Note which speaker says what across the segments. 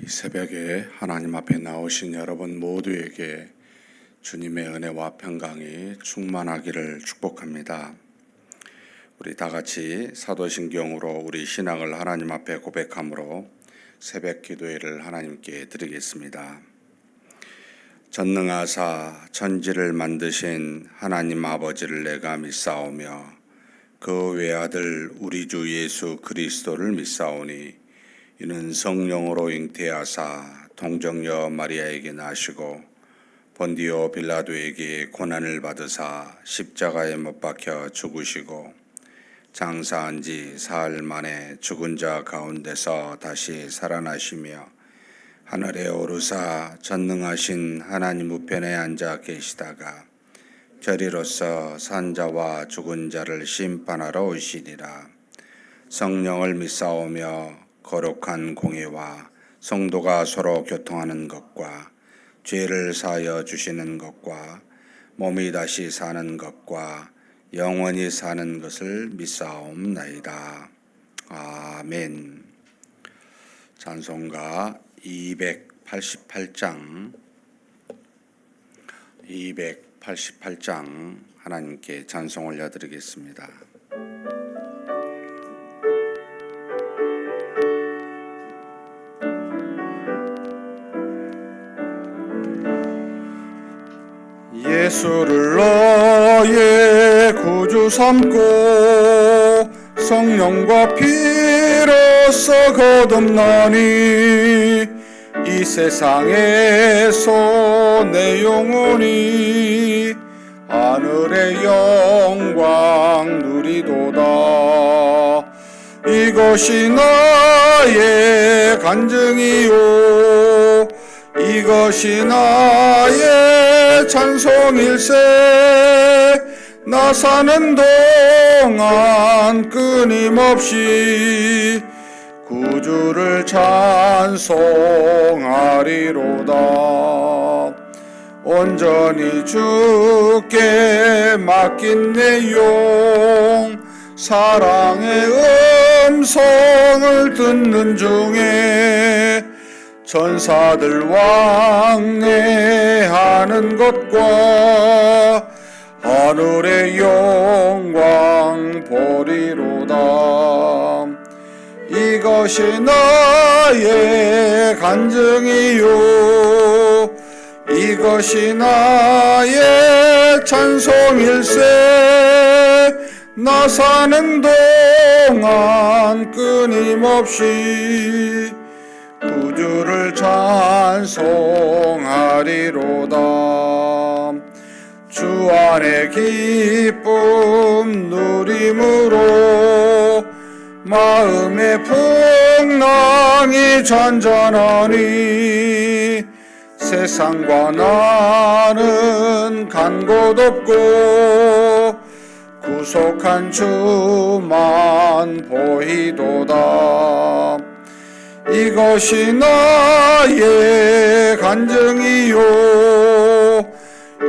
Speaker 1: 새벽에 하나님 앞에 나오신 여러분 모두에게 주님의 은혜와 평강이 충만하기를 축복합니다. 우리 다 같이 사도신경으로 우리 신앙을 하나님 앞에 고백함으로 새벽 기도회를 하나님께 드리겠습니다. 전능하사 천지를 만드신 하나님 아버지를 내가 믿사오며 그 외아들 우리 주 예수 그리스도를 믿사오니 이는 성령으로 잉태하사 동정녀 마리아에게 나시고 본디오 빌라도에게 고난을 받으사 십자가에 못 박혀 죽으시고 장사한 지 사흘 만에 죽은 자 가운데서 다시 살아나시며 하늘에 오르사 전능하신 하나님 우편에 앉아 계시다가 저리로서 산자와 죽은 자를 심판하러 오시리라. 성령을 믿사오며 거룩한 공회와 성도가 서로 교통하는 것과 죄를 사하여 주시는 것과 몸이 다시 사는 것과 영원히 사는 것을 믿사옵나이다. 아멘. 찬송가 288장 하나님께 찬송 올려드리겠습니다. 예수를 너의 구주 삼고 성령과 피로써 거듭나니 이 세상에서 내 영혼이 하늘의 영광 누리도다. 이것이 나의 간증이요 이것이 나의 찬송일세. 나 사는 동안 끊임없이 구주를 찬송하리로다. 온전히 주께 맡긴 내 영 사랑의 음성을 듣는 중에 천사들 왕래하는 것과 하늘의 영광 보리로다. 이것이 나의 간증이요 이것이 나의 찬송일세. 나 사는 동안 끊임없이 구주를 찬송하리로다. 주 안에 기쁨 누림으로 마음의 풍랑이 잔잔하니 세상과 나는 간 곳 없고 구속한 주만 보이도다. 이것이 나의 간증이요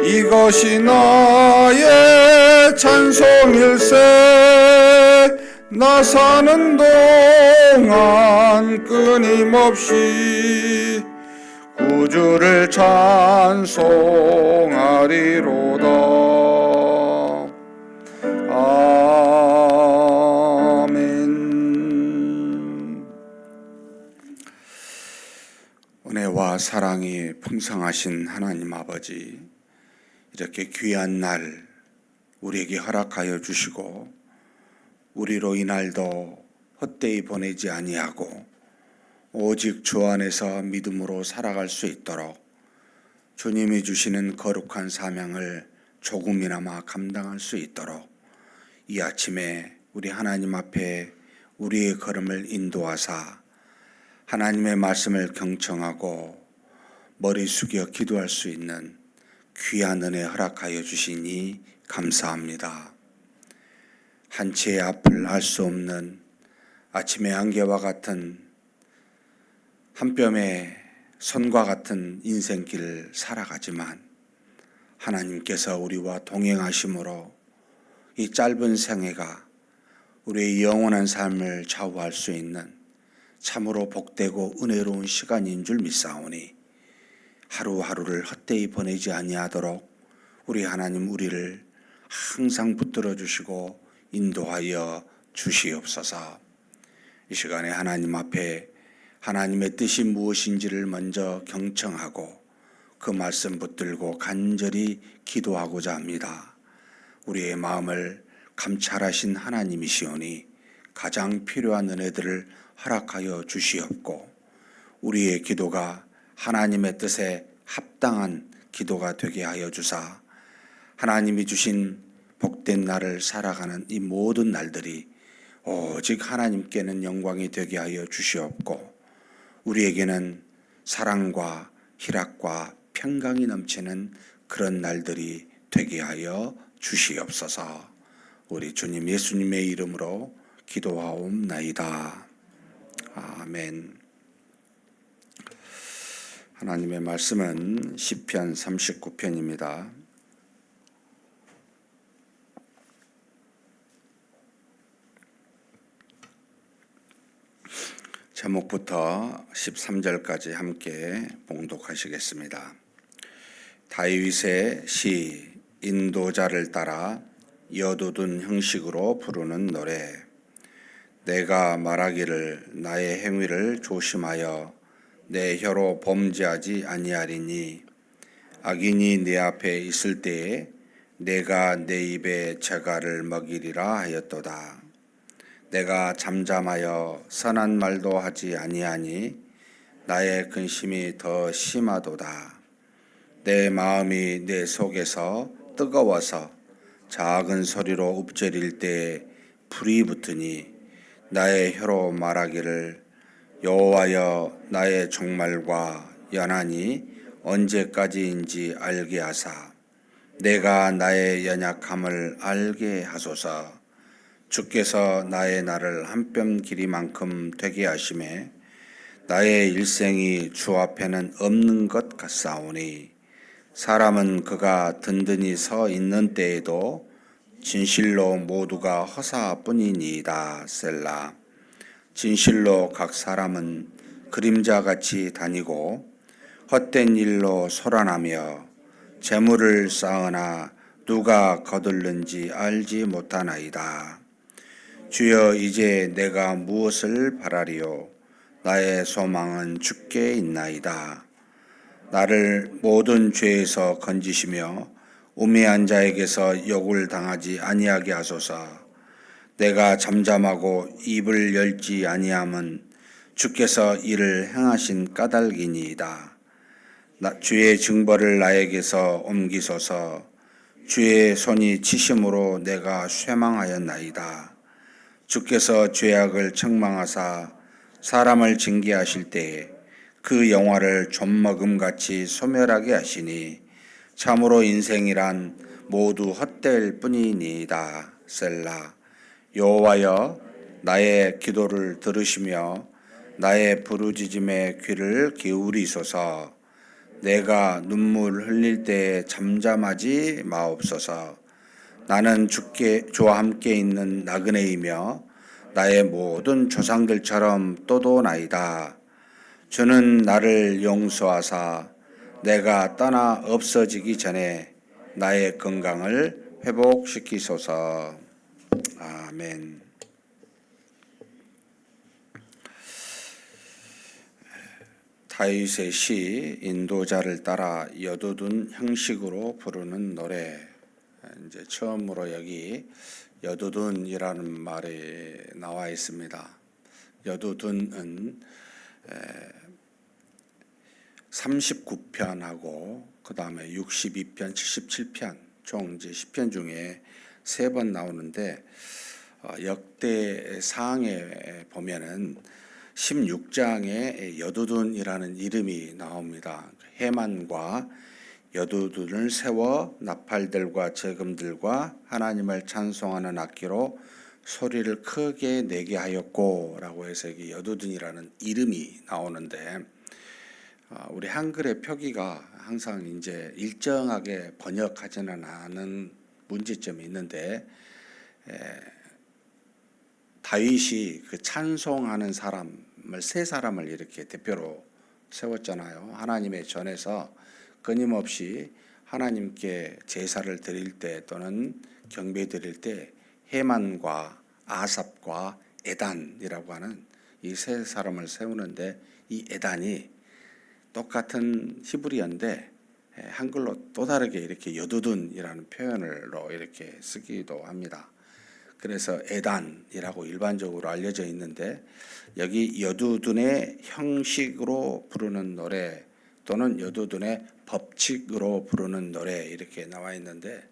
Speaker 1: 이것이 나의 찬송일세. 나 사는 동안 끊임없이 구주를 찬송하리로다. 아멘. 은혜와 사랑이 풍성하신 하나님 아버지, 이렇게 귀한 날 우리에게 허락하여 주시고 우리로 이 날도 헛되이 보내지 아니하고 오직 주 안에서 믿음으로 살아갈 수 있도록 주님이 주시는 거룩한 사명을 조금이나마 감당할 수 있도록 이 아침에 우리 하나님 앞에 우리의 걸음을 인도하사 하나님의 말씀을 경청하고 머리 숙여 기도할 수 있는 귀한 은혜 허락하여 주시니 감사합니다. 한치의 앞을 알 수 없는 아침의 안개와 같은 한 뼘의 선과 같은 인생길을 살아가지만 하나님께서 우리와 동행하심으로 이 짧은 생애가 우리의 영원한 삶을 좌우할 수 있는 참으로 복되고 은혜로운 시간인 줄 믿사오니 하루하루를 헛되이 보내지 아니하도록 우리 하나님 우리를 항상 붙들어 주시고 인도하여 주시옵소서. 이 시간에 하나님 앞에 하나님의 뜻이 무엇인지를 먼저 경청하고 그 말씀 붙들고 간절히 기도하고자 합니다. 우리의 마음을 감찰하신 하나님이시오니 가장 필요한 은혜들을 허락하여 주시옵고 우리의 기도가 하나님의 뜻에 합당한 기도가 되게 하여 주사 하나님이 주신 복된 날을 살아가는 이 모든 날들이 오직 하나님께는 영광이 되게 하여 주시옵고 우리에게는 사랑과 희락과 평강이 넘치는 그런 날들이 되게 하여 주시옵소서. 우리 주님 예수님의 이름으로 기도하옵나이다. 아멘. 하나님의 말씀은 시편 39편입니다. 제목부터 13절까지 함께 봉독하시겠습니다. 다윗의 시 인도자를 따라 여두둔 형식으로 부르는 노래. 내가 말하기를 나의 행위를 조심하여 내 혀로 범죄하지 아니하리니 악인이 내 앞에 있을 때에 내가 내 입에 재갈을 먹이리라 하였도다. 내가 잠잠하여 선한 말도 하지 아니하니 나의 근심이 더 심하도다. 내 마음이 내 속에서 뜨거워서 작은 소리로 읊조릴 때에 불이 붙으니 나의 혀로 말하기를 여호와여 나의 종말과 연한이 언제까지인지 알게 하사 내가 나의 연약함을 알게 하소서. 주께서 나의 날을 한 뼘 길이만큼 되게 하심에 나의 일생이 주 앞에는 없는 것 같사오니 사람은 그가 든든히 서 있는 때에도 진실로 모두가 허사뿐이니이다. 셀라. 진실로 각 사람은 그림자같이 다니고 헛된 일로 소란하며 재물을 쌓으나 누가 거둘는지 알지 못하나이다. 주여 이제 내가 무엇을 바라리요? 나의 소망은 주께 있나이다. 나를 모든 죄에서 건지시며 우매한 자에게서 욕을 당하지 아니하게 하소서. 내가 잠잠하고 입을 열지 아니함은 주께서 이를 행하신 까닭이니이다. 주의 징벌을 나에게서 옮기소서. 주의 손이 치심으로 내가 쇠망하였나이다. 주께서 죄악을 책망하사 사람을 징계하실 때에 그 영화를 좀먹음같이 소멸하게 하시니 참으로 인생이란 모두 헛될 뿐이니이다. 셀라. 여호와여 나의 기도를 들으시며 나의 부르짖음에 귀를 기울이소서. 내가 눈물 흘릴 때에 잠잠하지 마옵소서. 나는 주와 함께 있는 나그네이며 나의 모든 조상들처럼 또도나이다. 주는 나를 용서하사 내가 떠나 없어지기 전에 나의 건강을 회복시키소서. 아멘. 다윗의 시 인도자를 따라 여두둔 형식으로 부르는 노래. 이제 처음으로 여기 여두둔이라는 말이 나와 있습니다. 여두둔은 39편하고 그 다음에 62편, 77편 총 이제 10편 중에 3번 나오는데 역대상에 보면은 16장에 여두둔이라는 이름이 나옵니다. 해만과 여두둔을 세워 나팔들과 제금들과 하나님을 찬송하는 악기로 소리를 크게 내게 하였고 라고 해서 여기 여두둔이라는 이름이 나오는데 우리 한글의 표기가 항상 이제 일정하게 번역하지는 않은 문제점이 있는데 다윗이 그 찬송하는 사람을 세 사람을 이렇게 대표로 세웠잖아요. 하나님의 전에서 끊임없이 하나님께 제사를 드릴 때 또는 경배 드릴 때 헤만과 아삽과 에단이라고 하는 이 세 사람을 세우는데, 이 에단이 똑같은 히브리어인데 한글로 또 다르게 이렇게 여두둔이라는 표현으로 이렇게 쓰기도 합니다. 그래서 에단이라고 일반적으로 알려져 있는데, 여기 여두둔의 형식으로 부르는 노래 또는 여두둔의 법칙으로 부르는 노래 이렇게 나와 있는데,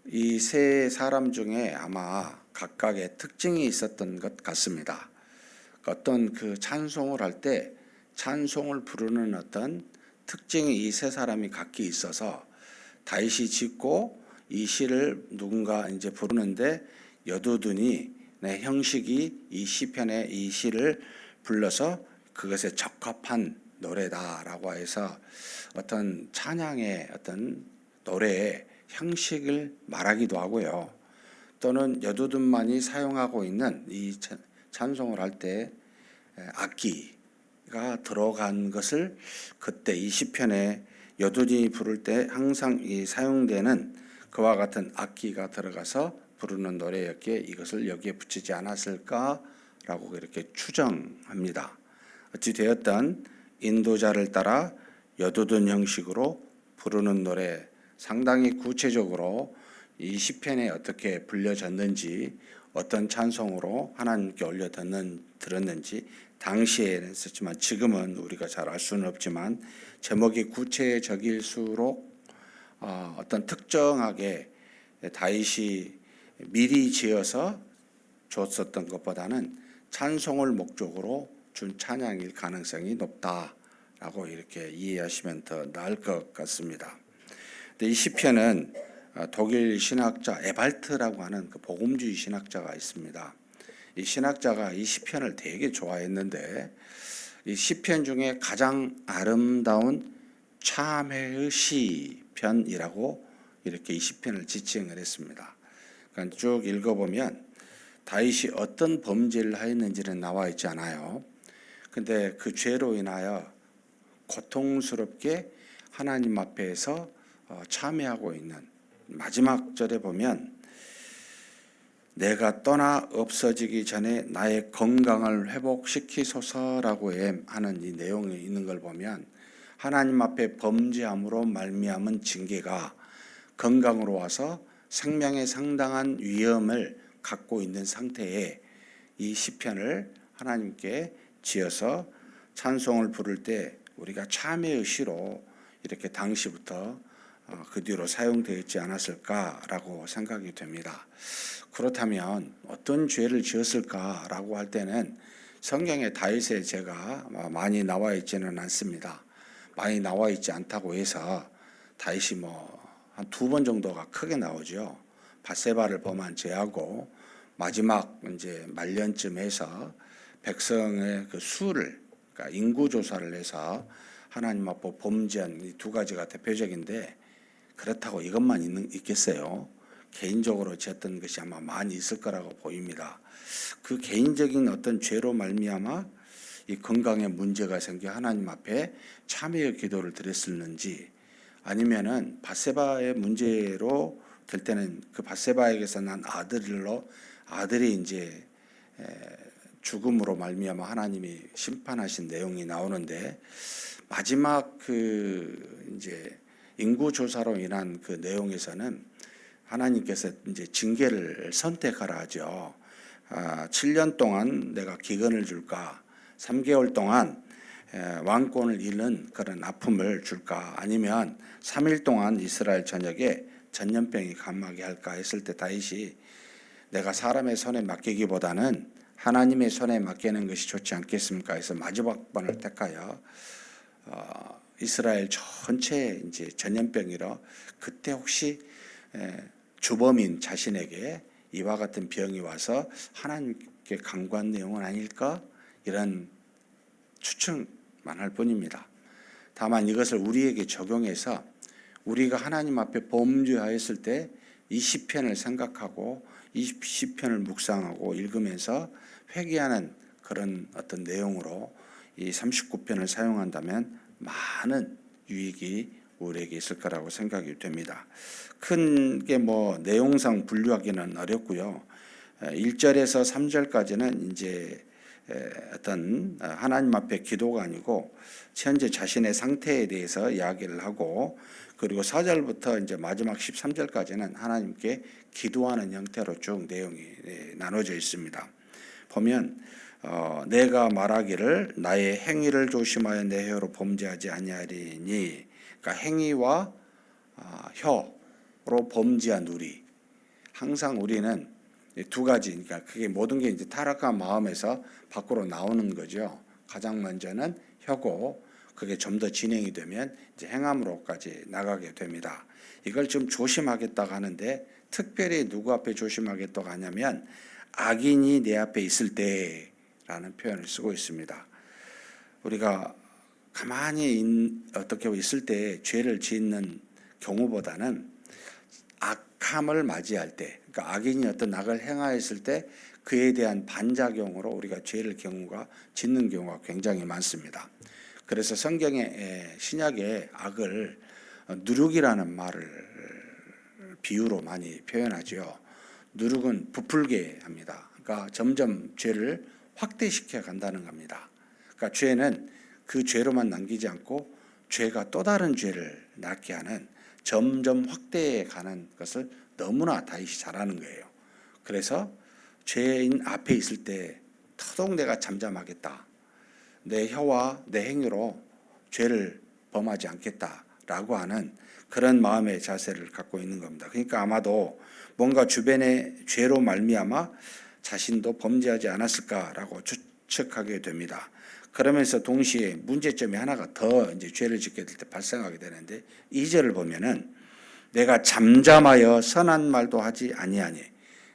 Speaker 1: 이 세 사람 중에 아마 각각의 특징이 있었던 것 같습니다. 어떤 그 찬송을 할 때 찬송을 부르는 어떤 특징이 이 세 사람이 각기 있어서 다윗이 짓고 이 시를 누군가 이제 부르는데 여두둔이 형식이 이 시편의 이 시를 불러서 그것에 적합한 노래다라고 해서 어떤 찬양의 어떤 노래의 형식을 말하기도 하고요. 또는 여두둔만이 사용하고 있는 이 찬송을 할 때 악기가 들어간 것을 그때 이 시편에 여두둔이 부를 때 항상 이 사용되는 그와 같은 악기가 들어가서 부르는 노래였기에 이것을 여기에 붙이지 않았을까라고 이렇게 추정합니다. 어찌 되었든 인도자를 따라 여두둔 형식으로 부르는 노래, 상당히 구체적으로 이 시편에 어떻게 불려졌는지, 어떤 찬송으로 하나님께 올려 들었는지 당시에는 썼지만 지금은 우리가 잘 알 수는 없지만 제목이 구체적일수록 어떤 특정하게 다윗이 미리 지어서 줬었던 것보다는 찬송을 목적으로 준 찬양일 가능성이 높다라고 이렇게 이해하시면 더 나을 것 같습니다. 이 시편은 독일 신학자 에발트라고 하는 그 복음주의 신학자가 있습니다. 이 신학자가 이 시편을 되게 좋아했는데, 이 시편 중에 가장 아름다운 참회의 시편이라고 이렇게 이 시편을 지칭을 했습니다. 그러니까 쭉 읽어보면 다윗이 어떤 범죄를 하였는지는 나와 있지 않아요. 근데 그 죄로 인하여 고통스럽게 하나님 앞에서 참회하고 있는 마지막 절에 보면, 내가 떠나 없어지기 전에 나의 건강을 회복시키소서라고 하는 이 내용이 있는 걸 보면, 하나님 앞에 범죄함으로 말미암은 징계가 건강으로 와서 생명에 상당한 위험을 갖고 있는 상태에 이 시편을 하나님께 지어서 찬송을 부를 때 우리가 참회의 시로 이렇게 당시부터 그 뒤로 사용되어 있지 않았을까라고 생각이 됩니다. 그렇다면 어떤 죄를 지었을까라고 할 때는 성경에 다윗의 죄가 많이 나와 있지는 않습니다. 많이 나와 있지 않다고 해서 다윗이 한 2번 정도가 크게 나오죠. 밧세바를 범한 죄하고 마지막 이제 말년쯤에서 백성의 그 수를, 그러니까 인구 조사를 해서 하나님 앞에 범죄한 이 2가지가 대표적인데, 그렇다고 이것만 있겠어요? 개인적으로 지었던 것이 아마 많이 있을 거라고 보입니다. 그 개인적인 어떤 죄로 말미암아 이 건강에 문제가 생겨 하나님 앞에 참회의 기도를 드렸었는지, 아니면은 밧세바의 문제로 될 때는 그 밧세바에게서 난 아들이 이제 죽음으로 말미암아 하나님이 심판하신 내용이 나오는데, 마지막 그 이제 인구 조사로 인한 그 내용에서는 하나님께서 이제 징계를 선택하라 하죠. 7년 동안 내가 기근을 줄까? 3개월 동안 왕권을 잃는 그런 아픔을 줄까? 아니면 3일 동안 이스라엘 전역에 전염병이 감하게 할까 했을 때 다윗이 내가 사람의 손에 맡기기보다는 하나님의 손에 맡기는 것이 좋지 않겠습니까? 해서 마지막 번을 택하여 이스라엘 전체에 이제 전염병이라, 그때 혹시 주범인 자신에게 이와 같은 병이 와서 하나님께 간구한 내용은 아닐까? 이런 추측만 할 뿐입니다. 다만 이것을 우리에게 적용해서 우리가 하나님 앞에 범죄하였을 때 이 시편을 생각하고 이 시편을 묵상하고 읽으면서 회개하는 그런 어떤 내용으로 이 39편을 사용한다면 많은 유익이 우리에게 있을 거라고 생각이 됩니다. 큰 게 뭐 내용상 분류하기는 어렵고요. 1절에서 3절까지는 이제 어떤 하나님 앞에 기도가 아니고 현재 자신의 상태에 대해서 이야기를 하고, 그리고 4절부터 이제 마지막 13절까지는 하나님께 기도하는 형태로 쭉 내용이 나눠져 있습니다. 보면 내가 말하기를 나의 행위를 조심하여 내 혀로 범죄하지 아니하리니, 그러니까 행위와 혀로 범죄한 우리, 항상 우리는 두 가지, 그러니까 그게 모든 게 이제 타락한 마음에서 밖으로 나오는 거죠. 가장 먼저는 혀고, 그게 좀 더 진행이 되면 이제 행함으로까지 나가게 됩니다. 이걸 좀 조심하겠다고 하는데, 특별히 누구 앞에 조심하겠다고 하냐면 악인이 내 앞에 있을 때라는 표현을 쓰고 있습니다. 우리가 가만히 어떻게 있을 때 죄를 짓는 경우보다는 악함을 맞이할 때, 그러니까 악인이 어떤 악을 행하였을 때 그에 대한 반작용으로 우리가 죄를 짓는 경우가 굉장히 많습니다. 그래서 성경의 신약의 악을 누룩이라는 말을 비유로 많이 표현하죠. 누룩은 부풀게 합니다. 그러니까 점점 죄를 확대시켜 간다는 겁니다. 그러니까 죄는 그 죄로만 남기지 않고 죄가 또 다른 죄를 낳게 하는, 점점 확대해 가는 것을 너무나 다윗이 잘하는 거예요. 그래서 죄인 앞에 있을 때 더더욱 내가 잠잠하겠다, 내 혀와 내 행위로 죄를 범하지 않겠다라고 하는 그런 마음의 자세를 갖고 있는 겁니다. 그러니까 아마도 뭔가 주변의 죄로 말미암아 자신도 범죄하지 않았을까라고 추측하게 됩니다. 그러면서 동시에 문제점이 하나가 더 이제 죄를 짓게 될 때 발생하게 되는데, 2절을 보면은 내가 잠잠하여 선한 말도 하지 아니하니,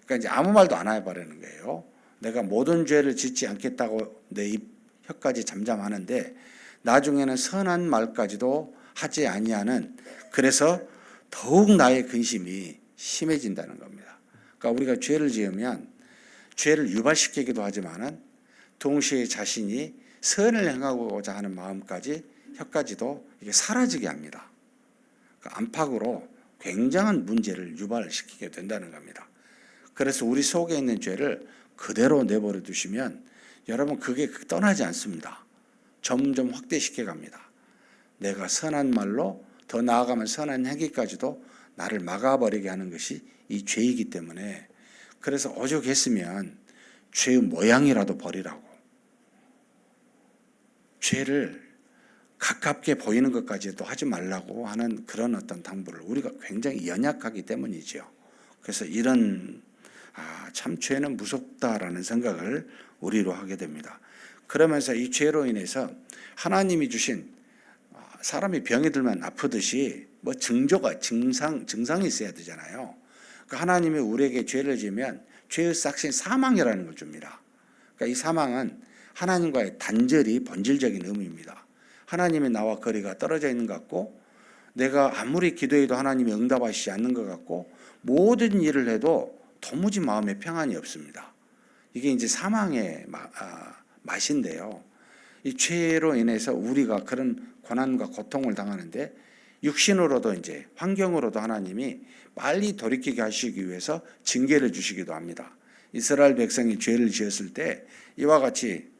Speaker 1: 그러니까 이제 아무 말도 안 해버리는 거예요. 내가 모든 죄를 짓지 않겠다고 내 혀까지 잠잠하는데 나중에는 선한 말까지도 하지 아니하는, 그래서 더욱 나의 근심이 심해진다는 겁니다. 그러니까 우리가 죄를 지으면 죄를 유발시키기도 하지만은 동시에 자신이 선을 행하고자 하는 마음까지, 혀까지도 이게 사라지게 합니다. 그러니까 안팎으로 굉장한 문제를 유발시키게 된다는 겁니다. 그래서 우리 속에 있는 죄를 그대로 내버려 두시면 여러분 그게 떠나지 않습니다. 점점 확대시켜 갑니다. 내가 선한 말로, 더 나아가면 선한 행위까지도 나를 막아버리게 하는 것이 이 죄이기 때문에, 그래서 오죽했으면 죄의 모양이라도 버리라고, 죄를 가깝게 보이는 것까지도 하지 말라고 하는 그런 어떤 당부를 우리가 굉장히 연약하기 때문이죠. 그래서 이런 참 죄는 무섭다라는 생각을 우리로 하게 됩니다. 그러면서 이 죄로 인해서 하나님이 주신, 사람이 병이 들면 아프듯이 뭐 증상이 있어야 되잖아요. 그러니까 하나님이 우리에게 죄를 지으면 죄의 싹신 사망이라는 걸 줍니다. 그러니까 이 사망은 하나님과의 단절이 본질적인 의미입니다. 하나님이 나와 거리가 떨어져 있는 것 같고, 내가 아무리 기도해도 하나님이 응답하시지 않는 것 같고, 모든 일을 해도 도무지 마음에 평안이 없습니다. 이게 이제 사망의 맛인데요. 이 죄로 인해서 우리가 그런 고난과 고통을 당하는데, 육신으로도 이제 환경으로도 하나님이 빨리 돌이키게 하시기 위해서 징계를 주시기도 합니다. 이스라엘 백성이 죄를 지었을 때 이와 같이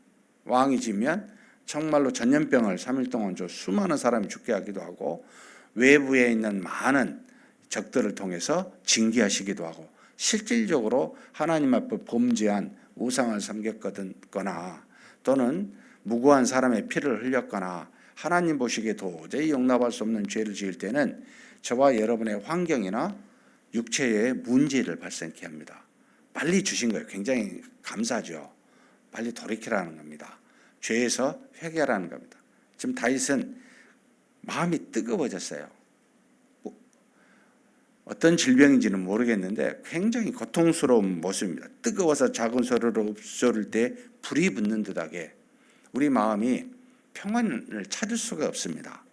Speaker 1: 왕이 지면 정말로 전염병을 3일 동안 수많은 사람이 죽게 하기도 하고, 외부에 있는 많은 적들을 통해서 징계하시기도 하고, 실질적으로 하나님 앞에 범죄한 우상을 섬겼거나 또는 무고한 사람의 피를 흘렸거나 하나님 보시기에 도저히 용납할 수 없는 죄를 지을 때는 저와 여러분의 환경이나 육체에 문제를 발생케 합니다. 빨리 주신 거예요. 굉장히 감사하죠. 빨리 돌이키라는 겁니다. 죄에서 회개하라는 겁니다. 지금 다윗은 마음이 뜨거워졌어요. 어떤 질병인지는 모르겠는데 굉장히 고통스러운 모습입니다. 뜨거워서 작은 소리로 읊조릴 때 불이 붙는 듯하게 우리 마음이 평안을 찾을 수가 없습니다.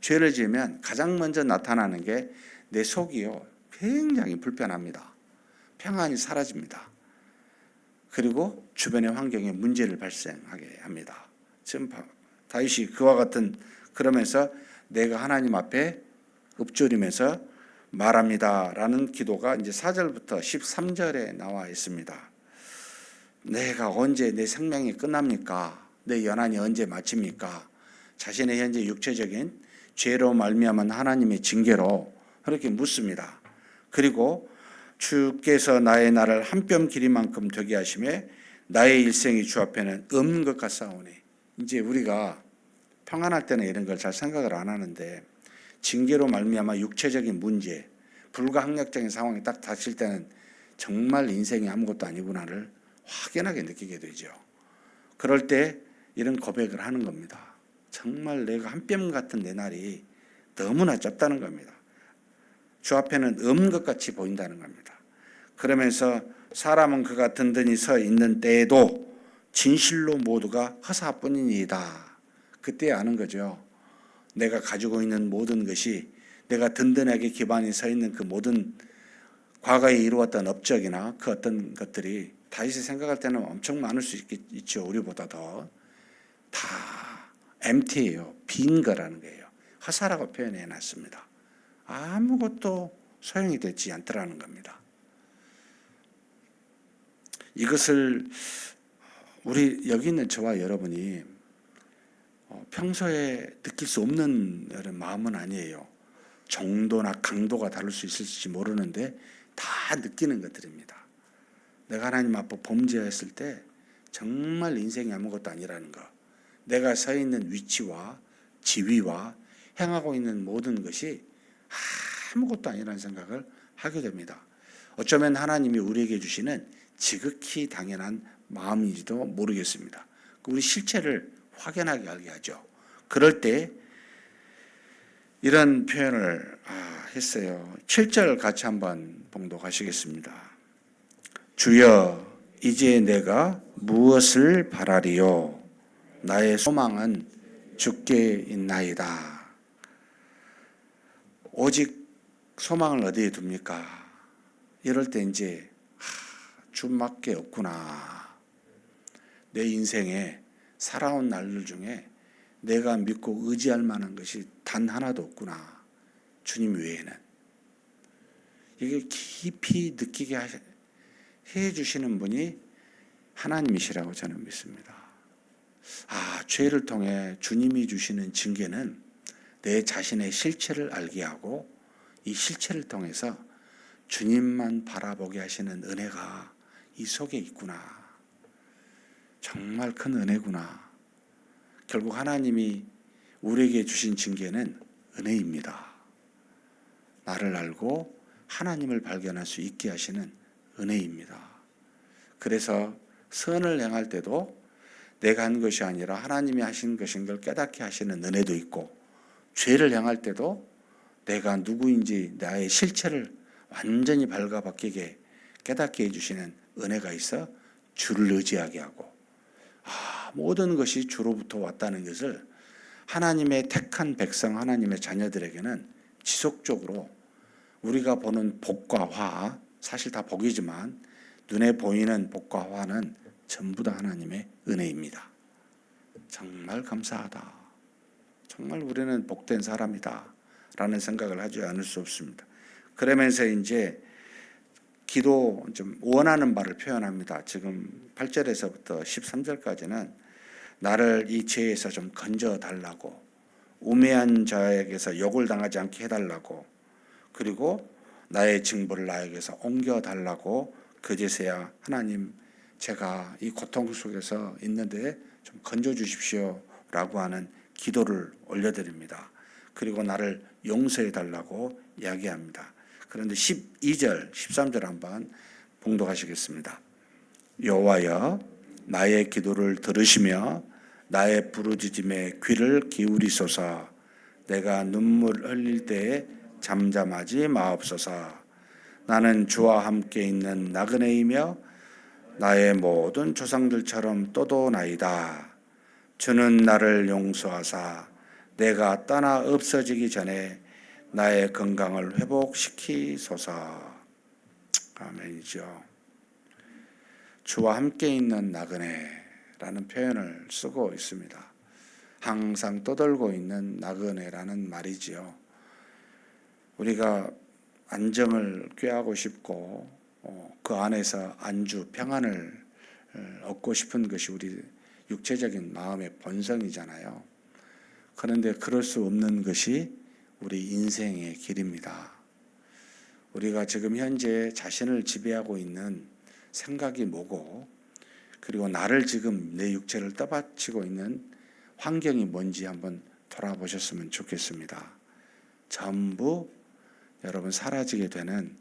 Speaker 1: 죄를 지으면 가장 먼저 나타나는 게 내 속이요, 굉장히 불편합니다. 평안이 사라집니다. 그리고 주변의 환경에 문제를 발생하게 합니다. 지금 다윗이 그와 같은 그러면서 내가 하나님 앞에 읊조리면서 말합니다라는 기도가 이제 4절부터 13절에 나와 있습니다. 내가 언제 내 생명이 끝납니까? 내 연한이 언제 마칩니까? 자신의 현재 육체적인 죄로 말미암은 하나님의 징계로 그렇게 묻습니다. 그리고 주께서 나의 날을 한 뼘 길이만큼 되게 하시매 나의 일생이 주 앞에는 없는 것 같사오니. 이제 우리가 평안할 때는 이런 걸 잘 생각을 안 하는데 징계로 말미암아 육체적인 문제, 불가항력적인 상황이 딱 닥칠 때는 정말 인생이 아무것도 아니구나를 확연하게 느끼게 되죠. 그럴 때 이런 고백을 하는 겁니다. 정말 내가 한 뼘 같은 내 날이 너무나 짧다는 겁니다. 주 앞에는 없는 것 같이 보인다는 겁니다. 그러면서 사람은 그가 든든히 서 있는 때에도 진실로 모두가 허사뿐이니이다. 그때 아는 거죠. 내가 가지고 있는 모든 것이 내가 든든하게 기반이 서 있는 그 모든 과거에 이루었던 업적이나 그 어떤 것들이 다윗이 생각할 때는 엄청 많을 수 있죠. 우리보다 더. 다 empty예요. 빈 거라는 거예요. 허사라고 표현해 놨습니다. 아무것도 소용이 되지 않더라는 겁니다. 이것을 우리 여기 있는 저와 여러분이 평소에 느낄 수 없는 이런 마음은 아니에요. 정도나 강도가 다를 수 있을지 모르는데 다 느끼는 것들입니다. 내가 하나님 앞에 범죄했을 때 정말 인생이 아무것도 아니라는 것, 내가 서 있는 위치와 지위와 행하고 있는 모든 것이 아무것도 아니라는 생각을 하게 됩니다. 어쩌면 하나님이 우리에게 주시는 지극히 당연한 마음인지도 모르겠습니다. 우리 실체를 확연하게 알게 하죠. 그럴 때 이런 표현을 했어요. 7절 같이 한번 봉독하시겠습니다. 주여, 이제 내가 무엇을 바라리요? 나의 소망은 주께 있나이다. 오직 소망을 어디에 둡니까? 이럴 때 이제 주밖에 없구나. 내 인생에 살아온 날들 중에 내가 믿고 의지할 만한 것이 단 하나도 없구나. 주님 외에는. 이게 깊이 느끼게 해주시는 분이 하나님이시라고 저는 믿습니다. 죄를 통해 주님이 주시는 징계는 내 자신의 실체를 알게 하고 이 실체를 통해서 주님만 바라보게 하시는 은혜가 이 속에 있구나. 정말 큰 은혜구나. 결국 하나님이 우리에게 주신 징계는 은혜입니다. 나를 알고 하나님을 발견할 수 있게 하시는 은혜입니다. 그래서 선을 행할 때도 내가 한 것이 아니라 하나님이 하신 것인 걸 깨닫게 하시는 은혜도 있고, 죄를 행할 때도 내가 누구인지 나의 실체를 완전히 발가벗기게 깨닫게 해주시는 은혜가 있어 주를 의지하게 하고, 모든 것이 주로부터 왔다는 것을 하나님의 택한 백성, 하나님의 자녀들에게는 지속적으로 우리가 보는 복과 화, 사실 다 복이지만 눈에 보이는 복과 화는 전부 다 하나님의 은혜입니다. 정말 감사하다. 정말 우리는 복된 사람이다. 라는 생각을 하지 않을 수 없습니다. 그러면서 이제 기도 좀 원하는 바를 표현합니다. 지금 8절에서부터 13절까지는 나를 이 죄에서 좀 건져달라고, 우매한 자에게서 욕을 당하지 않게 해달라고, 그리고 나의 징벌을 나에게서 옮겨달라고, 그제서야 하나님 제가 이 고통 속에서 있는데 좀 건져주십시오 라고 하는 기도를 올려드립니다. 그리고 나를 용서해달라고 이야기합니다. 그런데 12절, 13절 한번 봉독하시겠습니다. 여호와여, 나의 기도를 들으시며 나의 부르짖음에 귀를 기울이소서. 내가 눈물 흘릴 때에 잠잠하지 마옵소서. 나는 주와 함께 있는 나그네이며 나의 모든 조상들처럼 떠도나이다. 주는 나를 용서하사 내가 떠나 없어지기 전에 나의 건강을 회복시키소서. 아멘이죠. 주와 함께 있는 나그네라는 표현을 쓰고 있습니다. 항상 떠돌고 있는 나그네라는 말이지요. 우리가 안정을 꾀하고 싶고 그 안에서 안주, 평안을 얻고 싶은 것이 우리 육체적인 마음의 본성이잖아요. 그런데 그럴 수 없는 것이 우리 인생의 길입니다. 우리가 지금 현재 자신을 지배하고 있는 생각이 뭐고, 그리고 나를 지금 내 육체를 떠받치고 있는 환경이 뭔지 한번 돌아보셨으면 좋겠습니다. 전부 여러분 사라지게 되는,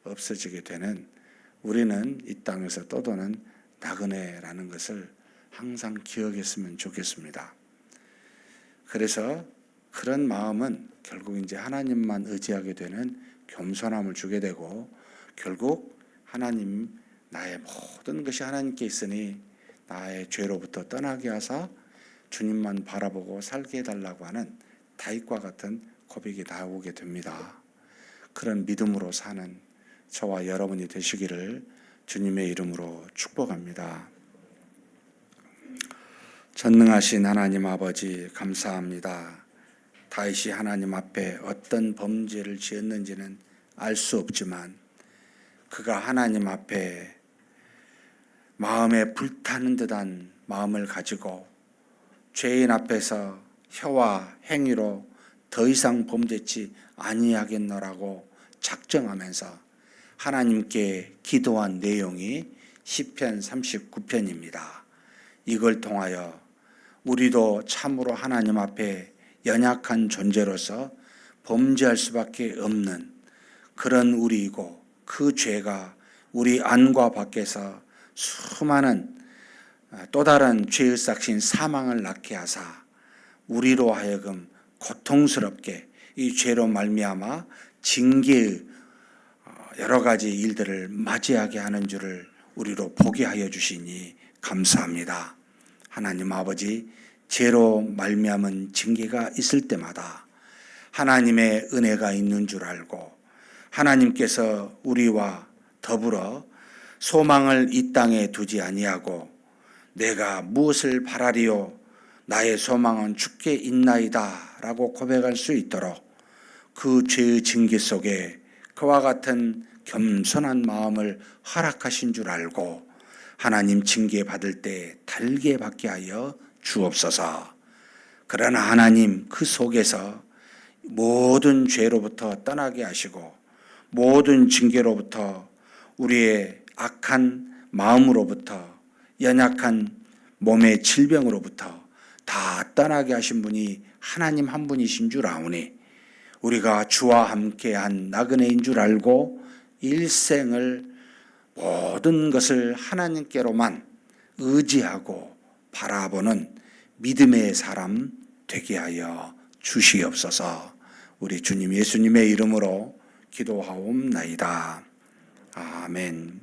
Speaker 1: 없어지게 되는, 우리는 이 땅에서 떠도는 나그네라는 것을 항상 기억했으면 좋겠습니다. 그래서 그런 마음은 결국 이제 하나님만 의지하게 되는 겸손함을 주게 되고, 결국 하나님, 나의 모든 것이 하나님께 있으니 나의 죄로부터 떠나게 하사 주님만 바라보고 살게 해달라고 하는 다윗과 같은 고백이 나오게 됩니다. 그런 믿음으로 사는 저와 여러분이 되시기를 주님의 이름으로 축복합니다. 전능하신 하나님 아버지, 감사합니다. 다윗이 하나님 앞에 어떤 범죄를 지었는지는 알 수 없지만 그가 하나님 앞에 마음에 불타는 듯한 마음을 가지고 죄인 앞에서 혀와 행위로 더 이상 범죄치 아니하겠노라고 작정하면서 하나님께 기도한 내용이 시편 39편입니다. 이걸 통하여 우리도 참으로 하나님 앞에 연약한 존재로서 범죄할 수밖에 없는 그런 우리이고, 그 죄가 우리 안과 밖에서 수많은 또 다른 죄의 삭신 사망을 낳게 하사 우리로 하여금 고통스럽게 이 죄로 말미암아 징계의 여러 가지 일들을 맞이하게 하는 줄을 우리로 보게 하여 주시니 감사합니다. 하나님 아버지, 죄로 말미암은 징계가 있을 때마다 하나님의 은혜가 있는 줄 알고, 하나님께서 우리와 더불어 소망을 이 땅에 두지 아니하고 내가 무엇을 바라리요 나의 소망은 주께 있나이다 라고 고백할 수 있도록 그 죄의 징계 속에 그와 같은 겸손한 마음을 허락하신 줄 알고 하나님 징계 받을 때 달게 받게 하여 주옵소서. 그러나 하나님, 그 속에서 모든 죄로부터 떠나게 하시고 모든 징계로부터, 우리의 악한 마음으로부터, 연약한 몸의 질병으로부터 다 떠나게 하신 분이 하나님 한 분이신 줄 아오니 우리가 주와 함께한 나그네인 줄 알고 일생을 모든 것을 하나님께로만 의지하고 바라보는 믿음의 사람 되게 하여 주시옵소서. 우리 주님 예수님의 이름으로 기도하옵나이다. 아멘.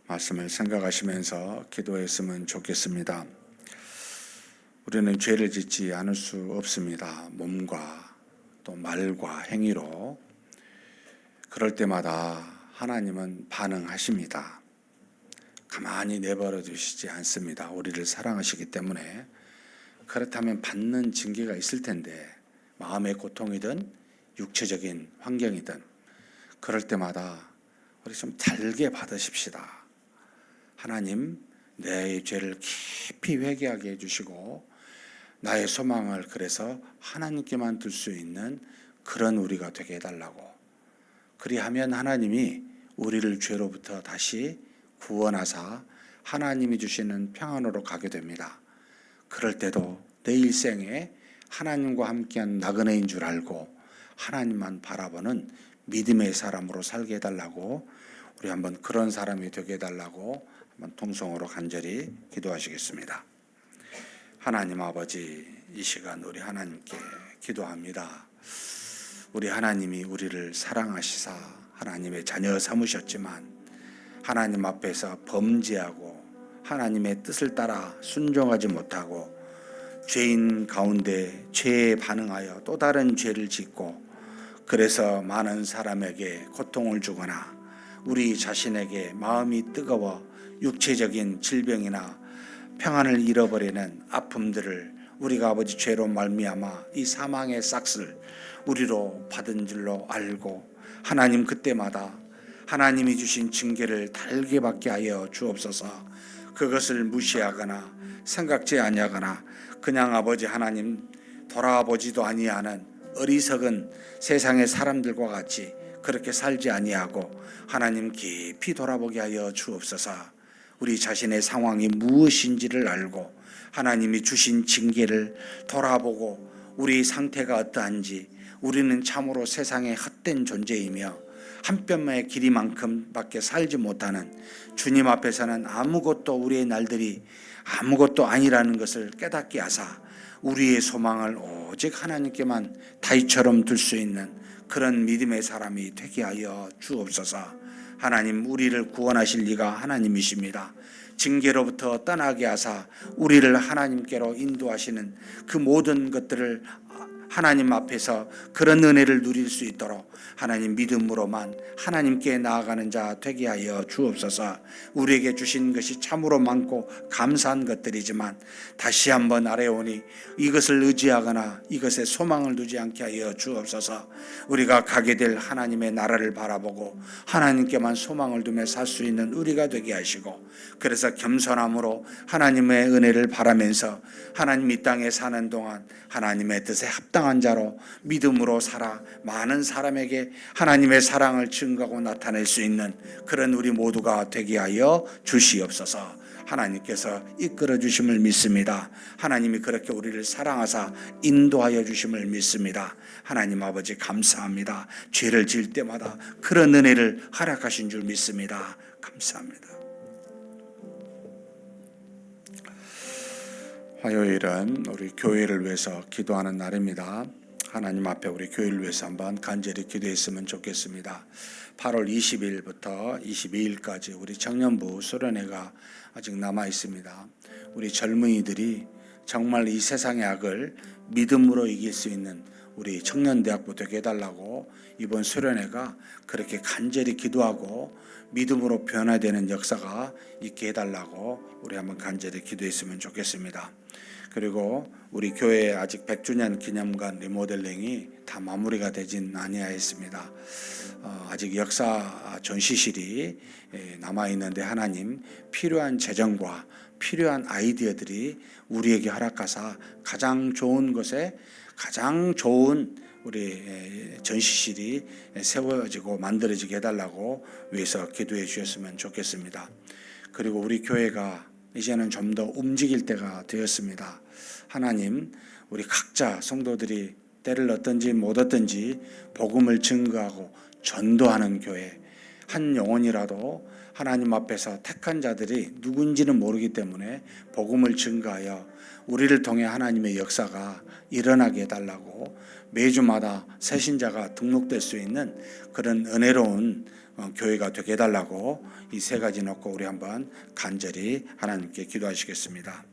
Speaker 1: 말씀을 생각하시면서 기도했으면 좋겠습니다. 우리는 죄를 짓지 않을 수 없습니다. 몸과 또 말과 행위로. 그럴 때마다 하나님은 반응하십니다. 가만히 내버려 두시지 않습니다. 우리를 사랑하시기 때문에. 그렇다면 받는 징계가 있을 텐데, 마음의 고통이든 육체적인 환경이든 그럴 때마다 우리 좀 달게 받으십시다. 하나님, 내 죄를 깊이 회개하게 해주시고 나의 소망을 그래서 하나님께만 둘 수 있는 그런 우리가 되게 해달라고. 그리하면 하나님이 우리를 죄로부터 다시 구원하사 하나님이 주시는 평안으로 가게 됩니다. 그럴 때도 내 일생에 하나님과 함께한 나그네인 줄 알고 하나님만 바라보는 믿음의 사람으로 살게 해달라고, 우리 한번 그런 사람이 되게 해달라고 한번 통성으로 간절히 기도하시겠습니다. 하나님 아버지, 이 시간 우리 하나님께 기도합니다. 우리 하나님이 우리를 사랑하시사 하나님의 자녀 삼으셨지만 하나님 앞에서 범죄하고 하나님의 뜻을 따라 순종하지 못하고 죄인 가운데 죄에 반응하여 또 다른 죄를 짓고 그래서 많은 사람에게 고통을 주거나 우리 자신에게 마음이 뜨거워 육체적인 질병이나 평안을 잃어버리는 아픔들을 우리가 아버지 죄로 말미암아 이 사망의 싹을 우리로 받은 줄로 알고 하나님 그때마다 하나님이 주신 징계를 달게 받게 하여 주옵소서. 그것을 무시하거나 생각지 아니하거나 그냥 아버지 하나님 돌아보지도 아니하는 어리석은 세상의 사람들과 같이 그렇게 살지 아니하고 하나님 깊이 돌아보게 하여 주옵소서. 우리 자신의 상황이 무엇인지를 알고 하나님이 주신 징계를 돌아보고 우리 상태가 어떠한지 우리는 참으로 세상에 헛된 존재이며 한 뼘의 길이만큼 밖에 살지 못하는 주님 앞에서는 아무것도 우리의 날들이 아무것도 아니라는 것을 깨닫게 하사 우리의 소망을 오직 하나님께만 다윗처럼 둘 수 있는 그런 믿음의 사람이 되게 하여 주옵소서. 하나님 우리를 구원하실 리가 하나님이십니다. 징계로부터 떠나게 하사 우리를 하나님께로 인도하시는 그 모든 것들을 하나님 앞에서 그런 은혜를 누릴 수 있도록 하나님 믿음으로만 하나님께 나아가는 자 되게 하여 주옵소서. 우리에게 주신 것이 참으로 많고 감사한 것들이지만 다시 한번 아뢰오니 이것을 의지하거나 이것에 소망을 두지 않게 하여 주옵소서. 우리가 가게 될 하나님의 나라를 바라보고 하나님께만 소망을 두며 살 수 있는 우리가 되게 하시고 그래서 겸손함으로 하나님의 은혜를 바라면서 하나님 이 땅에 사는 동안 하나님의 뜻에 합당한 자로 믿음으로 살아 많은 사람에게 하나님의 사랑을 증거하고 나타낼 수 있는 그런 우리 모두가 되게 하여 주시옵소서. 하나님께서 이끌어 주심을 믿습니다. 하나님이 그렇게 우리를 사랑하사 인도하여 주심을 믿습니다. 하나님 아버지 감사합니다. 죄를 지을 때마다 그런 은혜를 허락하신 줄 믿습니다. 감사합니다. 화요일은 우리 교회를 위해서 기도하는 날입니다. 하나님 앞에 우리 교회를 위해서 한번 간절히 기도했으면 좋겠습니다. 8월 20일부터 22일까지 우리 청년부 수련회가 아직 남아 있습니다. 우리 젊은이들이 정말 이 세상의 악을 믿음으로 이길 수 있는 우리 청년대학부 되게 해달라고 이번 수련회가 그렇게 간절히 기도하고 믿음으로 변화되는 역사가 있게 해달라고 우리 한번 간절히 기도했으면 좋겠습니다. 그리고 우리 교회 아직 100주년 기념관 리모델링이 다 마무리가 되진 아니하였습니다. 아직 역사 전시실이 남아있는데 하나님 필요한 재정과 필요한 아이디어들이 우리에게 허락하사 가장 좋은 곳에 가장 좋은 우리 전시실이 세워지고 만들어지게 해달라고 위해서 기도해 주셨으면 좋겠습니다. 그리고 우리 교회가 이제는 좀 더 움직일 때가 되었습니다. 하나님 우리 각자 성도들이 때를 얻든지 못 얻든지 복음을 증거하고 전도하는 교회 한 영혼이라도 하나님 앞에서 택한 자들이 누군지는 모르기 때문에 복음을 증거하여 우리를 통해 하나님의 역사가 일어나게 해달라고 매주마다 새신자가 등록될 수 있는 그런 은혜로운 교회가 되게 해달라고 이 세 가지 놓고 우리 한번 간절히 하나님께 기도하시겠습니다.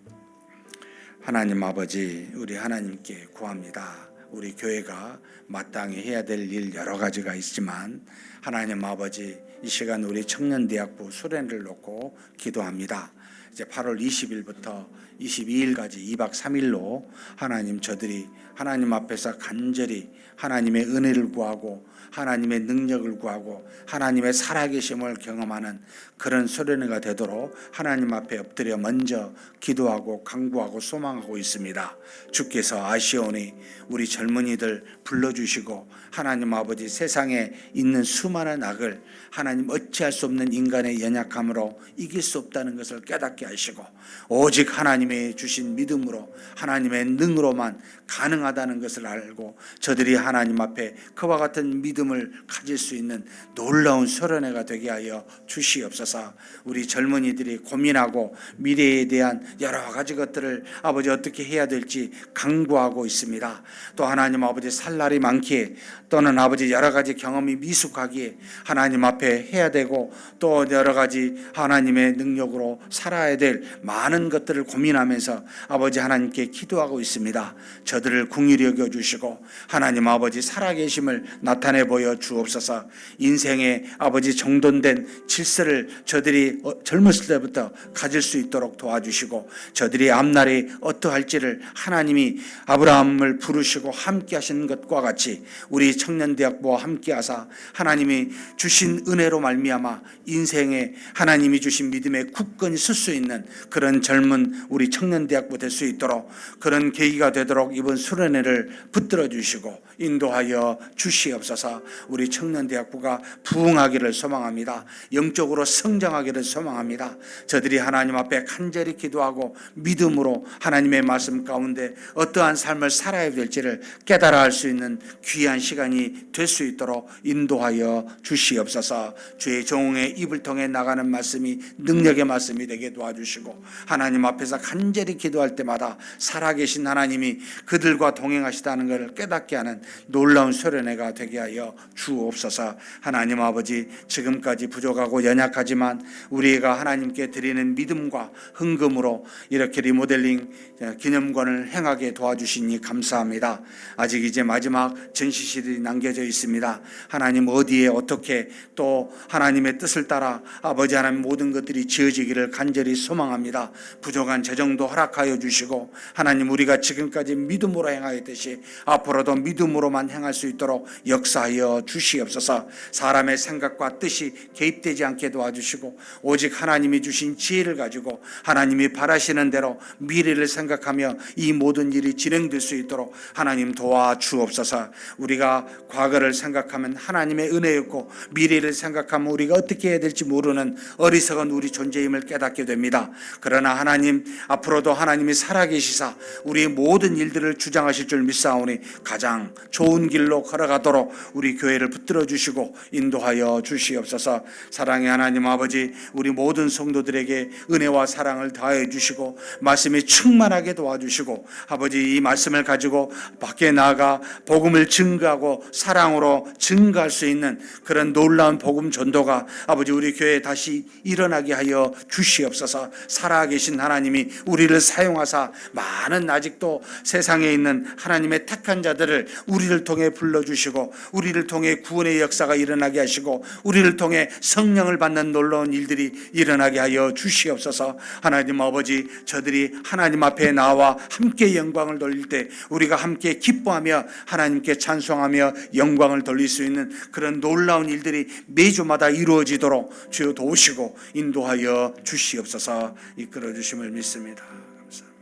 Speaker 1: 하나님 아버지 우리 하나님께 구합니다. 우리 교회가 마땅히 해야 될 일 여러 가지가 있지만 하나님 아버지 이 시간 우리 청년대학부 수련회를 놓고 기도합니다. 이제 8월 20일부터 22일까지 2박 3일로 하나님 저들이 하나님 앞에서 간절히 하나님의 은혜를 구하고 하나님의 능력을 구하고 하나님의 살아계심을 경험하는 그런 수련회가 되도록 하나님 앞에 엎드려 먼저 기도하고 간구하고 소망하고 있습니다. 주께서 아시오니 우리 젊은이들 불러주시고 하나님 아버지 세상에 있는 수많은 악을 하나님 어찌할 수 없는 인간의 연약함으로 이길 수 없다는 것을 깨닫게 하시고 오직 하나님의 주신 믿음으로 하나님의 능으로만 가능하다는 것을 알고 저들이 하나님 앞에 그와 같은 믿음을 가질 수 있는 놀라운 수련회가 되게 하여 주시옵소서. 우리 젊은이들이 고민하고 미래에 대한 여러 가지 것들을 아버지 어떻게 해야 될지 간구하고 있습니다. 또 하나님 아버지 살 날이 많기에 또는 아버지 여러 가지 경험이 미숙하기에 하나님 앞에 해야 되고 또 여러 가지 하나님의 능력으로 살아야 살아야 될 많은 것들을 고민하면서 아버지 하나님께 기도하고 있습니다. 저들을 긍휼히 여겨주시고 하나님 아버지 살아계심을 나타내 보여 주옵소서. 인생의 아버지 정돈된 질서를 저들이 젊었을 때부터 가질 수 있도록 도와주시고 저들이 앞날이 어떠할지를 하나님이 아브라함을 부르시고 함께 하시는 것과 같이 우리 청년대학부와 함께 하사 하나님이 주신 은혜로 말미암아 인생에 하나님이 주신 믿음의 굳건히 설 수 있는 그런 젊은 우리 청년대학부 될 수 있도록 그런 계기가 되도록 이번 수련회를 붙들어 주시고 인도하여 주시옵소서. 우리 청년대학부가 부흥하기를 소망합니다. 영적으로 성장하기를 소망합니다. 저들이 하나님 앞에 간절히 기도하고 믿음으로 하나님의 말씀 가운데 어떠한 삶을 살아야 될지를 깨달아 할 수 있는 귀한 시간이 될 수 있도록 인도하여 주시옵소서. 주의 종의 입을 통해 나가는 말씀이 능력의 말씀이 되게 도와주시고 하나님 앞에서 간절히 기도할 때마다 살아계신 하나님이 그들과 동행하시다는 것을 깨닫게 하는 놀라운 수련회가 되게 하여 주옵소서. 하나님 아버지 지금까지 부족하고 연약하지만 우리가 하나님께 드리는 믿음과 헌금으로 이렇게 리모델링 기념관을 행하게 도와주시니 감사합니다. 아직 이제 마지막 전시실이 남겨져 있습니다. 하나님 어디에 어떻게 또 하나님의 뜻을 따라 아버지 하나님 모든 것들이 지어지기를 간절히 소망합니다. 부족한 재정도 허락하여 주시고 하나님 우리가 지금까지 믿음으로 행하였듯이 앞으로도 믿음으로만 행할 수 있도록 역사하여 주시옵소서. 사람의 생각과 뜻이 개입되지 않게 도와주시고 오직 하나님이 주신 지혜를 가지고 하나님이 바라시는 대로 미래를 생각하며 이 모든 일이 진행될 수 있도록 하나님 도와주옵소서. 우리가 과거를 생각하면 하나님의 은혜였고 미래를 생각하면 우리가 어떻게 해야 될지 모르는 어리석은 우리 존재임을 깨닫게 됩니다. 그러나 하나님 앞으로도 하나님이 살아계시사 우리의 모든 일들을 주장하실 줄 믿사오니 가장 좋은 길로 걸어가도록 우리 교회를 붙들어 주시고 인도하여 주시옵소서. 사랑의 하나님 아버지 우리 모든 성도들에게 은혜와 사랑을 다해 주시고 말씀이 충만하게 도와주시고 아버지 이 말씀을 가지고 밖에 나아가 복음을 증거하고 사랑으로 증거할 수 있는 그런 놀라운 복음 전도가 아버지 우리 교회에 다시 일어나게 하여 주시옵소서. 살아계신 하나님이 우리를 사용하사 많은 아직도 세상에 있는 하나님의 택한 자들을 우리를 통해 불러주시고 우리를 통해 구원의 역사가 일어나게 하시고 우리를 통해 성령을 받는 놀라운 일들이 일어나게 하여 주시옵소서. 하나님 아버지 저들이 하나님 앞에 나와 함께 영광을 돌릴 때 우리가 함께 기뻐하며 하나님께 찬송하며 영광을 돌릴 수 있는 그런 놀라운 일들이 매주마다 이루어지도록 주여 도우시고 인도하여 주시옵소서. 이끌어 주심을 믿습니다. 감사합니다.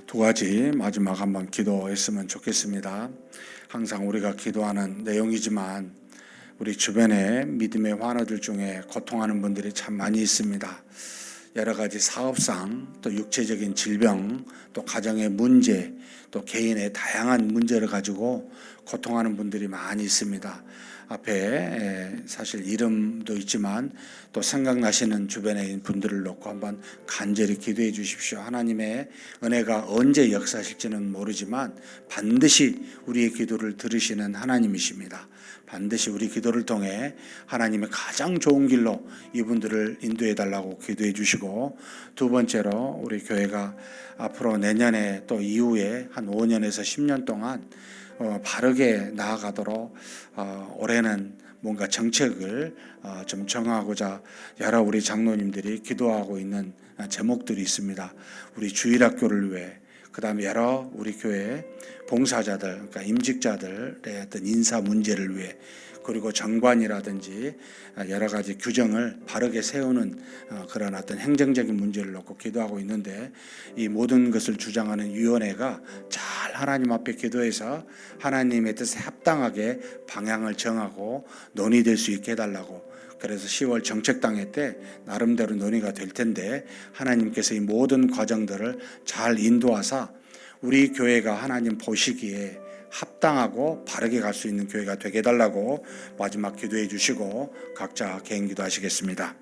Speaker 1: 두 가지 마지막 한번 기도했으면 좋겠습니다. 항상 우리가 기도하는 내용이지만 우리 주변에 믿음의 환우들 중에 고통하는 분들이 참 많이 있습니다. 여러 가지 사업상 또 육체적인 질병 또 가정의 문제 또 개인의 다양한 문제를 가지고 고통하는 분들이 많이 있습니다. 앞에 사실 이름도 있지만 또 생각나시는 주변에 있는 분들을 놓고 한번 간절히 기도해 주십시오. 하나님의 은혜가 언제 역사하실지는 모르지만 반드시 우리의 기도를 들으시는 하나님이십니다. 반드시 우리 기도를 통해 하나님의 가장 좋은 길로 이분들을 인도해 달라고 기도해 주시고, 두 번째로 우리 교회가 앞으로 내년에 또 이후에 한 5년에서 10년 동안 바르게 나아가도록 올해는 뭔가 정책을 좀 정하고자 여러 우리 장로님들이 기도하고 있는 제목들이 있습니다. 우리 주일학교를 위해, 그 다음에 여러 우리 교회 봉사자들, 그러니까 임직자들의 어떤 인사 문제를 위해, 그리고 정관이라든지 여러 가지 규정을 바르게 세우는 그런 어떤 행정적인 문제를 놓고 기도하고 있는데, 이 모든 것을 주장하는 위원회가 잘 하나님 앞에 기도해서 하나님의 뜻에 합당하게 방향을 정하고 논의될 수 있게 해달라고. 그래서 10월 정책당회 때 나름대로 논의가 될 텐데, 하나님께서 이 모든 과정들을 잘 인도하사 우리 교회가 하나님 보시기에 합당하고 바르게 갈 수 있는 교회가 되게 해달라고 마지막 기도해 주시고 각자 개인 기도하시겠습니다.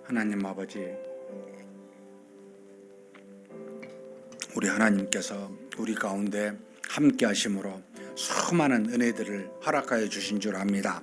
Speaker 1: 하나님 아버지, 우리 하나님께서 우리 가운데 함께 하심으로 수많은 은혜들을 허락하여 주신 줄 압니다.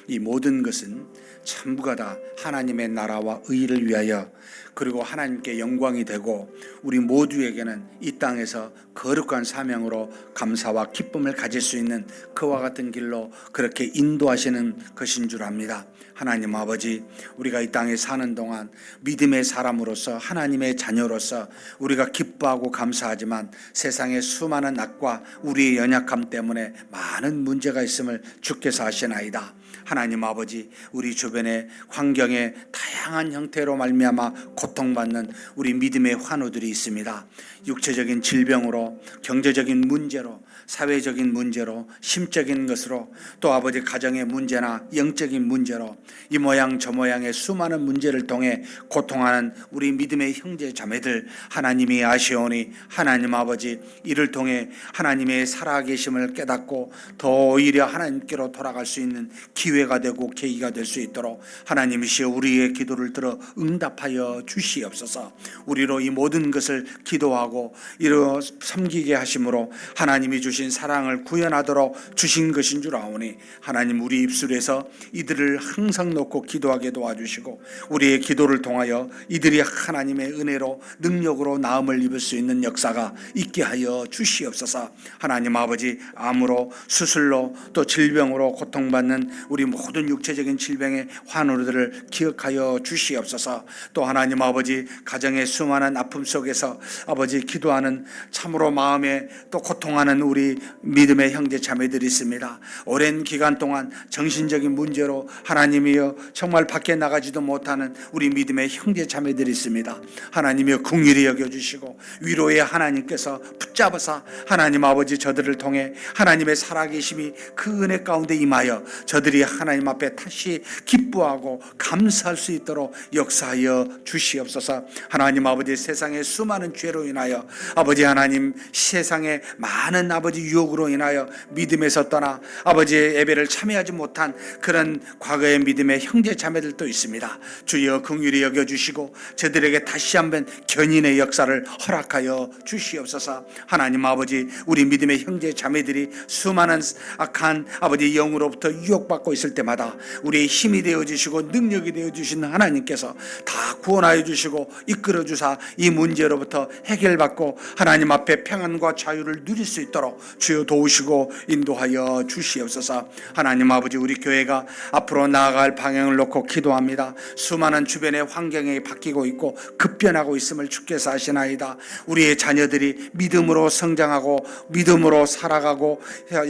Speaker 1: 이 모든 것은 전부가 다 하나님의 나라와 의를 위하여, 그리고 하나님께 영광이 되고 우리 모두에게는 이 땅에서 거룩한 사명으로 감사와 기쁨을 가질 수 있는 그와 같은 길로 그렇게 인도하시는 것인 줄 압니다. 하나님 아버지, 우리가 이 땅에 사는 동안 믿음의 사람으로서, 하나님의 자녀로서 우리가 기뻐하고 감사하지만 세상의 수많은 악과 우리의 연약함 때문에 많은 문제가 있음을 주께서 아시나이다. 하나님 아버지, 우리 주변의 환경에 다양한 형태로 말미암아 고통받는 우리 믿음의 환우들이 있습니다. 육체적인 질병으로, 경제적인 문제로, 사회적인 문제로, 심적인 것으로, 또 아버지 가정의 문제나 영적인 문제로 이 모양 저 모양의 수많은 문제를 통해 고통하는 우리 믿음의 형제 자매들, 하나님이 아시오니 하나님 아버지, 이를 통해 하나님의 살아계심을 깨닫고 더 오히려 하나님께로 돌아갈 수 있는 기회가 되고 계기가 될 수 있도록 하나님이시여 우리의 기도를 들어 응답하여 주시옵소서. 우리로 이 모든 것을 기도하고 이로 섬기게 하심으로 하나님이 주신 사랑을 구현하도록 주신 것인 줄 아오니 하나님, 우리 입술에서 이들을 항상 놓고 기도하게 도와주시고 우리의 기도를 통하여 이들이 하나님의 은혜로 능력으로 나음을 입을 수 있는 역사가 있게 하여 주시옵소서. 하나님 아버지, 암으로, 수술로, 또 질병으로 고통받는 우리 모든 육체적인 질병의 환우들을 기억하여 주시옵소서. 또 하나님 아버지, 가정의 수많은 아픔 속에서 아버지 기도하는 참으로 마음에 또 고통하는 우리 믿음의 형제 자매들이 있습니다. 오랜 기간 동안 정신적인 문제로 하나님이여 정말 밖에 나가지도 못하는 우리 믿음의 형제 자매들이 있습니다. 하나님이여 긍휼히 여겨주시고 위로의 하나님께서 붙잡아서 하나님 아버지 저들을 통해 하나님의 살아계심이 그 은혜 가운데 임하여 저들이 하나님 앞에 다시 기뻐하고 감사할 수 있도록 역사하여 주시옵소서. 하나님 아버지, 세상의 수많은 죄로 인하여 아버지 하나님, 세상의 많은 아버지 유혹으로 인하여 믿음에서 떠나 아버지의 예배를 참여하지 못한 그런 과거의 믿음의 형제 자매들도 있습니다. 주여 긍휼히 여겨주시고 저들에게 다시 한번 견인의 역사를 허락하여 주시옵소서. 하나님 아버지, 우리 믿음의 형제 자매들이 수많은 악한 아버지 영으로부터 유혹받고 있을 때마다 우리의 힘이 되어주시고 능력이 되어주시는 하나님께서 다 구원하여 주시고 이끌어 주사 이 문제로부터 해결받고 하나님 앞에 평안과 자유를 누릴 수 있도록 주여 도우시고 인도하여 주시옵소서. 하나님 아버지, 우리 교회가 앞으로 나아갈 방향을 놓고 기도합니다. 수많은 주변의 환경이 바뀌고 있고 급변하고 있음을 주께서 아시나이다. 우리의 자녀들이 믿음으로 성장하고 믿음으로 살아가고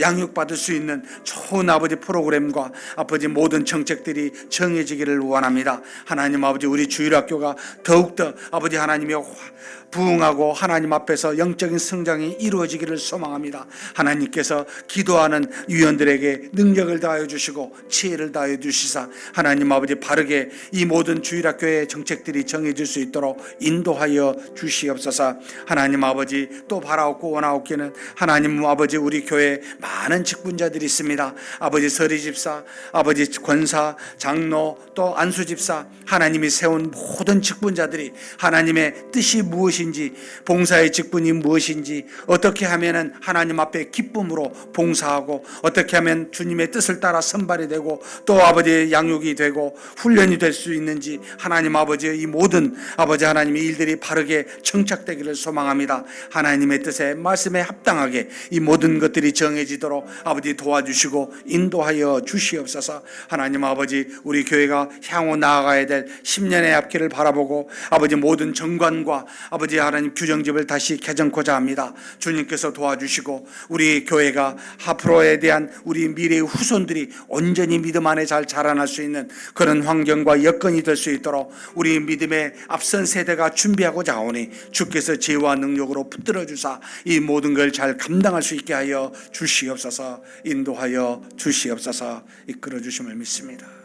Speaker 1: 양육받을 수 있는 좋은 아버지 프로그램과 아버지 모든 정책들이 정해지기를 원합니다. 하나님 아버지, 우리 주일학교가 더욱더 아버지 하나님의 부흥하고 하나님 앞에서 영적인 성장이 이루어지기를 소망합니다. 하나님께서 기도하는 위원들에게 능력을 다하여 주시고 지혜를 다하여 주시사 하나님 아버지, 바르게 이 모든 주일학교의 정책들이 정해질 수 있도록 인도하여 주시옵소서. 하나님 아버지, 또 바라옵고 원하옵기는 하나님 아버지, 우리 교회에 많은 직분자들이 있습니다. 아버지 서리 집사, 아버지 권사, 장로, 또 안수 집사, 하나님이 세운 모든 직분자들이 하나님의 뜻이 무엇인지, 봉사의 직분이 무엇인지, 어떻게 하면은 하나님 앞에 기쁨으로 봉사하고 어떻게 하면 주님의 뜻을 따라 선발이 되고 또 아버지의 양육이 되고 훈련이 될 수 있는지, 하나님 아버지의 이 모든 아버지 하나님의 일들이 바르게 정착되기를 소망합니다. 하나님의 뜻에 말씀에 합당하게 이 모든 것들이 정해지도록 아버지 도와주시고 인도하여 주시옵소서. 하나님 아버지, 우리 교회가 향후 나아가야 될 10년의 앞길을 바라보고 아버지 모든 정관과 아버지 하나님 규정집을 다시 개정코자 합니다. 주님께서 도와주시고 우리 교회가 앞으로에 대한 우리 미래의 후손들이 온전히 믿음 안에 잘 자라날 수 있는 그런 환경과 여건이 될 수 있도록 우리 믿음의 앞선 세대가 준비하고자 하오니 주께서 지혜와 능력으로 붙들어 주사 이 모든 걸 잘 감당할 수 있게 하여 주시옵소서. 인도하여 주시옵소서. 이끌어 주심을 믿습니다.